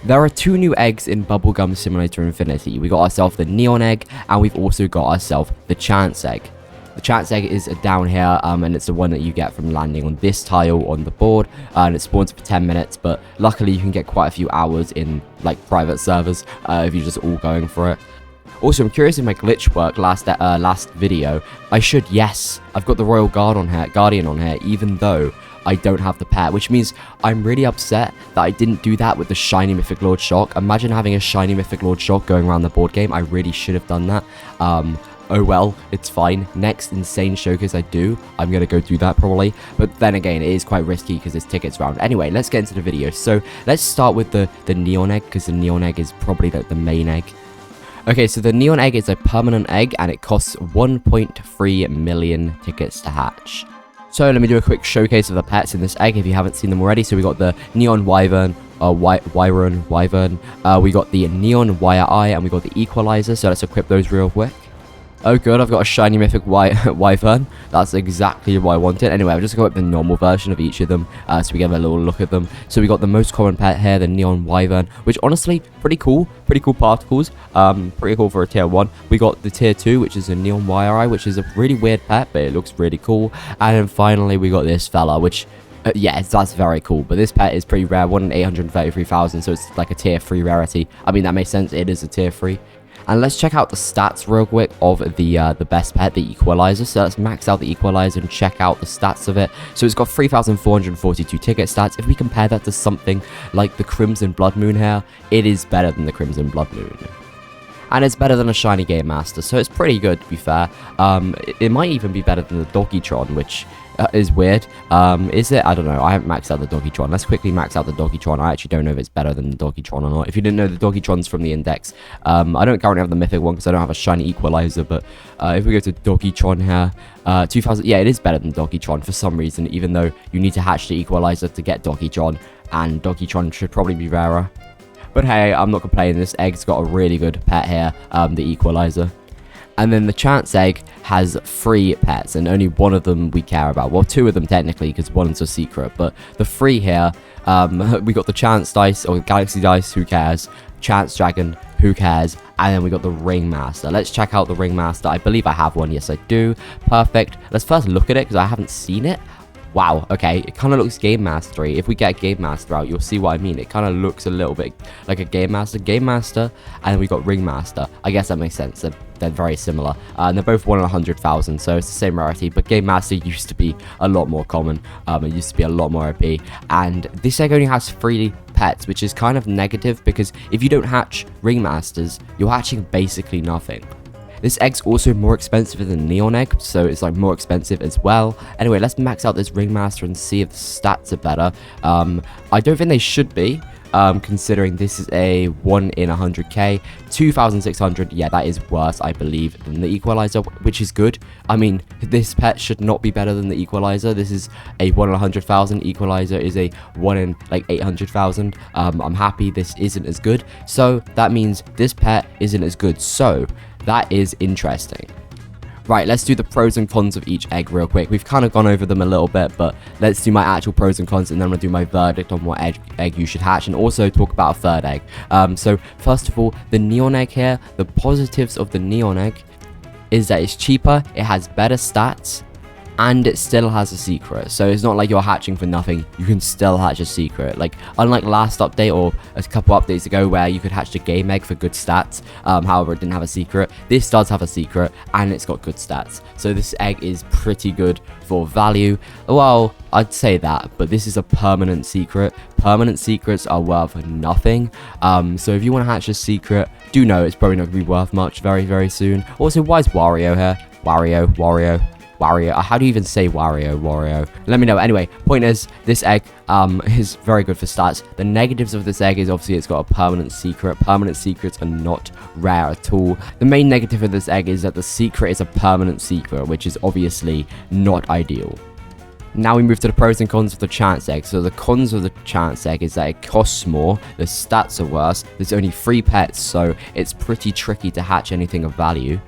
There are 2 new eggs in Bubblegum Simulator Infinity. We got ourselves the Neon Egg, and we've also got ourselves the Chance Egg. The Chance Egg is down here, and it's the one that you get from landing on this tile on the board, and it spawns for 10 minutes, but luckily you can get quite a few hours in, like, private servers, if you're just all going for it. Also, I'm curious if my glitch worked last video. Yes, I've got the Royal Guardian on here, even though I don't have the pet, which means I'm really upset that I didn't do that with the Shiny Mythic Lord Shock. Imagine having a Shiny Mythic Lord Shock going around the board game. I really should have done that. Oh well, it's fine. Next Insane Showcase I'm going to go do that probably. But then again, it is quite risky because there's tickets around. Anyway, let's get into the video. So let's start with the Neon Egg, because the Neon Egg is probably the main egg. Okay, so the Neon Egg is a permanent egg, and it costs 1.3 million tickets to hatch. So let me do a quick showcase of the pets in this egg if you haven't seen them already. So we got the Neon Wyvern, Wyvern. We got the Neon Wire Eye, and we got the Equalizer. So let's equip those real quick. Oh good, I've got a Shiny Mythic Wyvern. That's exactly what I wanted. Anyway, I'll just go with the normal version of each of them, so we get a little look at them. So we got the most common pet here, the Neon Wyvern, which honestly, pretty cool particles. Pretty cool for a tier 1. We got the tier 2, which is a Neon Wire Eye, which is a really weird pet, but it looks really cool. And then finally, we got this fella, which... yeah, that's very cool, but this pet is pretty rare, 1 in 833,000, so it's like a tier 3 rarity. I mean, that makes sense, it is a tier 3. And let's check out the stats real quick of the best pet, the Equalizer. So let's max out the Equalizer and check out the stats of it. So it's got 3,442 ticket stats. If we compare that to something like the Crimson Blood Moon here, it is better than the Crimson Blood Moon. And it's better than a Shiny Game Master, so it's pretty good, to be fair. It might even be better than the Doggytron, which is weird. Is it? I don't know. I haven't maxed out the Doggytron. Let's quickly max out the Doggytron. I actually don't know if it's better than the Doggytron or not. If you didn't know, the Doggytron's from the index. I don't currently have the Mythic one because I don't have a Shiny Equalizer, but if we go to Doggytron here, 2000, yeah, it is better than Doggytron for some reason, even though you need to hatch the Equalizer to get Doggytron, and Doggytron should probably be rarer. But hey, I'm not complaining. This egg's got a really good pet here, the Equalizer. And then the Chance Egg has 3 pets, and only one of them we care about. Well, 2 of them technically, because one's a secret. But the 3 here, we got the Chance Dice, or Galaxy Dice, who cares? Chance Dragon, who cares? And then we got the Ringmaster. Let's check out the Ringmaster. I believe I have one. Yes, I do. Perfect. Let's first look at it, because I haven't seen it. Wow, okay, it kind of looks Game Mastery. If we get a Game Master out, you'll see what I mean. It kind of looks a little bit like a Game Master, and then we got Ringmaster. I guess that makes sense. They're very similar. And they're both 1 in 100,000, so it's the same rarity. But Game Master used to be a lot more common. It used to be a lot more OP. And this egg only has 3 pets, which is kind of negative, because if you don't hatch Ringmasters, you're hatching basically nothing. This egg's also more expensive than the Neon Egg, so it's like more expensive as well. Anyway, let's max out this Ringmaster and see if the stats are better. I don't think they should be, considering this is a 1 in 100k. 2,600, yeah, that is worse, I believe, than the Equalizer, which is good. I mean, this pet should not be better than the Equalizer. This is a 1 in 100,000. Equalizer is a 1 in like 800,000. I'm happy this isn't as good, so that means this pet isn't as good. So that is interesting. Right, let's do the pros and cons of each egg real quick. We've kind of gone over them a little bit, but let's do my actual pros and cons, and then we'll do my verdict on what egg you should hatch, and also talk about a third egg. So first of all, the Neon Egg here, the positives of the Neon Egg is that it's cheaper, it has better stats, and it still has a secret. So it's not like you're hatching for nothing. You can still hatch a secret. Like, unlike last update or a couple updates ago where you could hatch the game egg for good stats, however it didn't have a secret, this does have a secret and it's got good stats. So this egg is pretty good for value. Well, I'd say that, but this is a permanent secret. Permanent secrets are worth nothing. So if you want to hatch a secret, do know it's probably not going to be worth much very, very soon. Also, why is Wario here? Wario. How do you even say Wario? Let me know. Anyway, point is, this egg is very good for stats. The negatives of this egg is obviously it's got a permanent secret. Permanent secrets are not rare at all. The main negative of this egg is that the secret is a permanent secret, which is obviously not ideal. Now we move to the pros and cons of the Chance Egg. So the cons of the Chance Egg is that it costs more, the stats are worse, there's only 3 pets, so it's pretty tricky to hatch anything of value.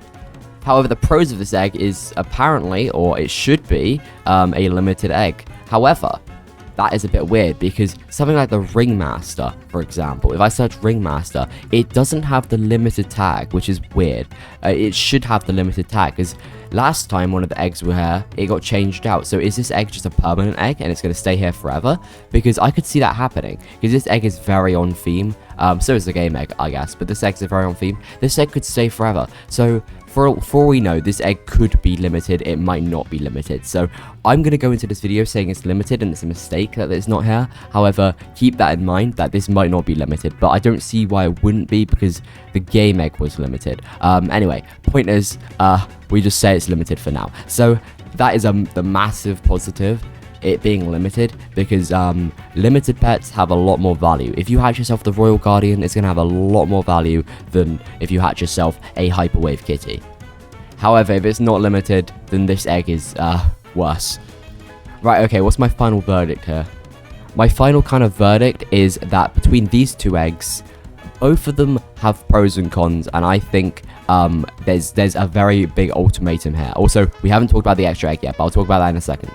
However, the pros of this egg is apparently, or it should be, a limited egg. However, that is a bit weird, because something like the Ringmaster, for example, if I search Ringmaster, it doesn't have the limited tag, which is weird. It should have the limited tag, because last time one of the eggs were here, it got changed out. So is this egg just a permanent egg and it's going to stay here forever? Because I could see that happening, because this egg is very on theme. So is the game egg, I guess, but this egg's very on theme. This egg could stay forever. So for all we know, this egg could be limited, it might not be limited. So I'm going to go into this video saying it's limited and it's a mistake that it's not here. However, keep that in mind that this might not be limited, but I don't see why it wouldn't be, because the game egg was limited. Anyway, point is, we just say it's limited for now. So that is the massive positive, it being limited, because limited pets have a lot more value. If you hatch yourself the Royal Guardian, it's going to have a lot more value than if you hatch yourself a Hyperwave Kitty. However, if it's not limited, then this egg is worse. Right, okay, what's my final verdict here? My final kind of verdict is that between these two eggs, both of them have pros and cons, and I think there's a very big ultimatum here. Also, we haven't talked about the extra egg yet, but I'll talk about that in a second.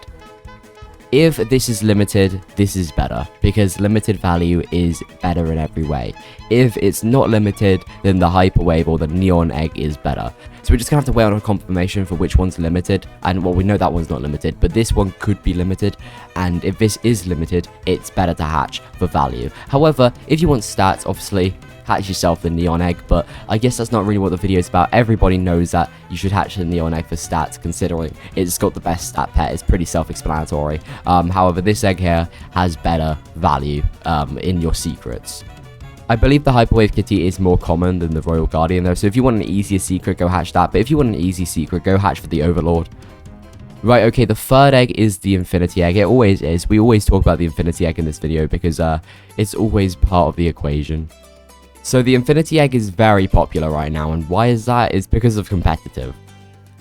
If this is limited, this is better, because limited value is better in every way. If it's not limited, then the Hyperwave or the Neon Egg is better. So we're just going to have to wait on a confirmation for which one's limited, and well, we know that one's not limited, but this one could be limited, and if this is limited, it's better to hatch for value. However, if you want stats, obviously, hatch yourself the Neon Egg, but I guess that's not really what the video is about. Everybody knows that you should hatch the Neon Egg for stats, considering it's got the best stat pet. It's pretty self-explanatory. However, this egg here has better value in your secrets. I believe the Hyperwave Kitty is more common than the Royal Guardian though, so if you want an easier secret, go hatch that, but if you want an easy secret, go hatch for the Overlord. Right, okay, the third egg is the Infinity Egg. It always is. We always talk about the Infinity Egg in this video because it's always part of the equation. So the Infinity Egg is very popular right now, and why is that? It's because of competitive.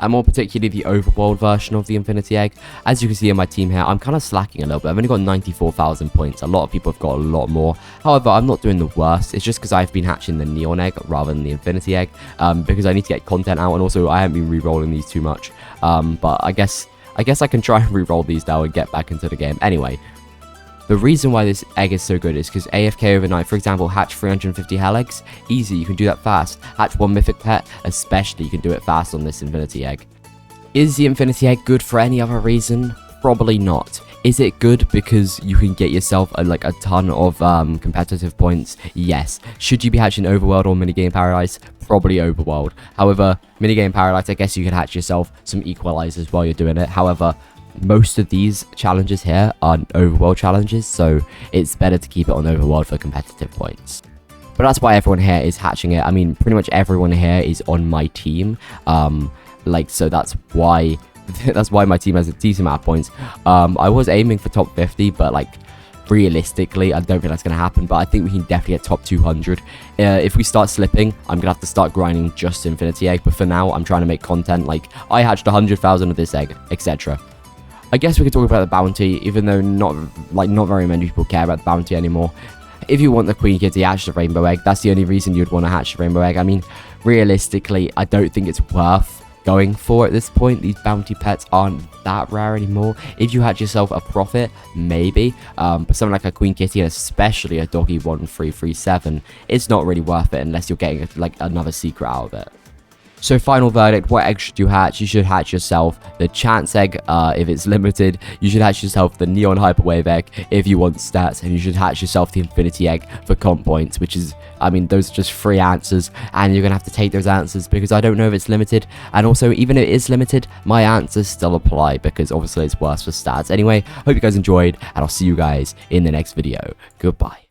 And more particularly the overworld version of the Infinity Egg. As you can see in my team here, I'm kind of slacking a little bit. I've only got 94,000 points. A lot of people have got a lot more. However, I'm not doing the worst. It's just because I've been hatching the Neon Egg rather than the Infinity Egg. Because I need to get content out, and also I haven't been re-rolling these too much. But I guess I can try and re-roll these now and get back into the game. Anyway, the reason why this egg is so good is because AFK overnight, for example, hatch 350 hell eggs, easy, you can do that fast. Hatch one mythic pet, especially, you can do it fast on this Infinity Egg. Is the Infinity Egg good for any other reason? Probably not. Is it good because you can get yourself a ton of competitive points? Yes. Should you be hatching Overworld or Minigame Paradise? Probably Overworld. However, Minigame Paradise, I guess you can hatch yourself some equalizers while you're doing it. However, most of these challenges here are Overworld challenges, so it's better to keep it on Overworld for competitive points. But that's why everyone here is hatching it. I mean, pretty much everyone here is on my team. So that's why my team has a decent amount of points. I was aiming for top 50, but realistically, I don't think that's going to happen, but I think we can definitely get top 200. If we start slipping, I'm going to have to start grinding just Infinity Egg, but for now, I'm trying to make content. I hatched 100,000 of this egg, etc. I guess we could talk about the bounty, even though not very many people care about the bounty anymore. If you want the Queen Kitty, hatch the Rainbow Egg. That's the only reason you'd want to hatch the Rainbow Egg. I mean, realistically, I don't think it's worth going for at this point. These bounty pets aren't that rare anymore. If you hatch yourself a Prophet, maybe. But something like a Queen Kitty, and especially a Doggy 1337, it's not really worth it unless you're getting another secret out of it. So final verdict, what egg should you hatch? You should hatch yourself the Chance Egg if it's limited. You should hatch yourself the Neon Hyperwave Egg if you want stats. And you should hatch yourself the Infinity Egg for comp points, which is, I mean, those are just 3 answers. And you're going to have to take those answers because I don't know if it's limited. And also, even if it is limited, my answers still apply because obviously it's worse for stats. Anyway, hope you guys enjoyed, and I'll see you guys in the next video. Goodbye.